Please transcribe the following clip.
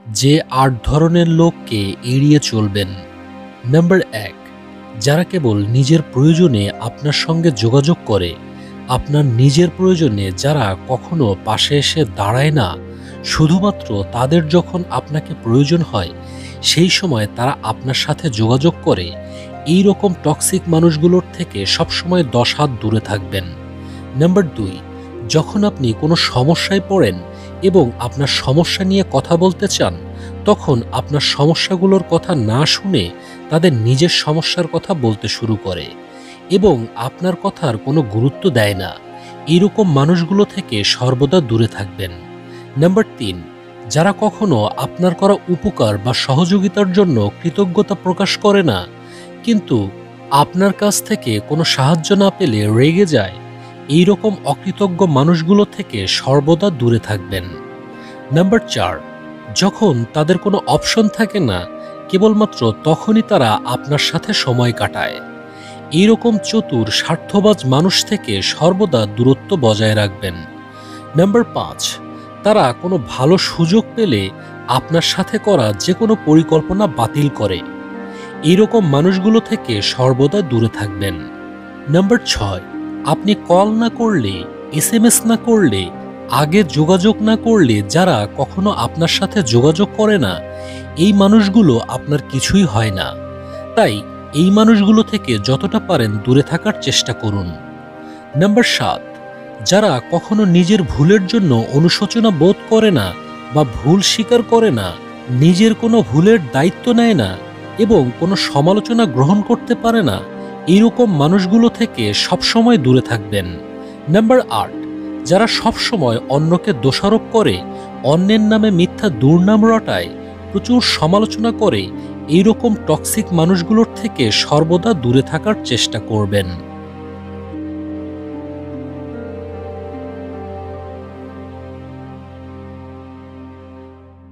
যে ৮ ধরনের লোককে এড়িয়ে চলবেন। নাম্বার ১, যারা কেবল নিজের প্রয়োজনে আপনার সঙ্গে যোগাযোগ করে, আপনার নিজের প্রয়োজনে যারা কখনো পাশে এসে দাঁড়ায় না, শুধুমাত্র তাদের যখন আপনাকে প্রয়োজন হয় সেই সময় তারা আপনার সাথে যোগাযোগ করে, এই রকম টক্সিক মানুষগুলোর থেকে সবসময় ১০ হাত দূরে থাকবেন। নাম্বার ২, যখন আপনি কোনো সমস্যায় পড়েন এবং আপনার সমস্যা নিয়ে কথা বলতে চান, তখন আপনার সমস্যাগুলোর কথা না শুনে তাদের নিজের সমস্যার কথা বলতে শুরু করে এবং আপনার কথার কোনো গুরুত্ব দেয় না। এইরকম মানুষগুলো থেকে সর্বদা দূরে থাকবেন। নাম্বার ৩, যারা কখনো আপনার করা উপকার বা সহযোগিতার জন্য কৃতজ্ঞতা প্রকাশ করে না, কিন্তু আপনার কাছ থেকে কোনো সাহায্য না পেলে রেগে যায়, এই রকম অকৃতজ্ঞ মানুষগুলো থেকে সর্বদা দূরে থাকবেন। নাম্বার ৪, যখন তাদের কোনো অপশন থাকে না, কেবলমাত্র তখনই তারা আপনার সাথে সময় কাটায়, এইরকম চতুর স্বার্থবাজ মানুষ থেকে সর্বদা দূরত্ব বজায় রাখবেন। নাম্বার ৫, তারা কোনো ভালো সুযোগ পেলে আপনার সাথে করা যে কোনো পরিকল্পনা বাতিল করে, এইরকম মানুষগুলো থেকে সর্বদা দূরে থাকবেন। নাম্বার ৬, আপনি কল না করলে, SMS না করলে, আগে যোগাযোগ না করলে যারা কখনো আপনার সাথে যোগাযোগ করে না, এই মানুষগুলো আপনার কিছুই হয় না। তাই এই মানুষগুলো থেকে যতটা পারেন দূরে থাকার চেষ্টা করুন। নাম্বার ৭, যারা কখনো নিজের ভুলের জন্য অনুশোচনা বোধ করে না বা ভুল স্বীকার করে না, নিজের কোনো ভুলের দায়িত্ব নেয় না এবং কোনো সমালোচনা গ্রহণ করতে পারে না, এইরকম মানুষগুলো থেকে সবসময় দূরে থাকবেন। নাম্বার ৮, যারা সবসময় অন্যকে দোষারোপ করে, অন্যের নামে মিথ্যা দুর্নাম রটায়, প্রচুর সমালোচনা করে, এইরকম টক্সিক মানুষগুলোর থেকে সর্বদা দূরে থাকার চেষ্টা করবেন।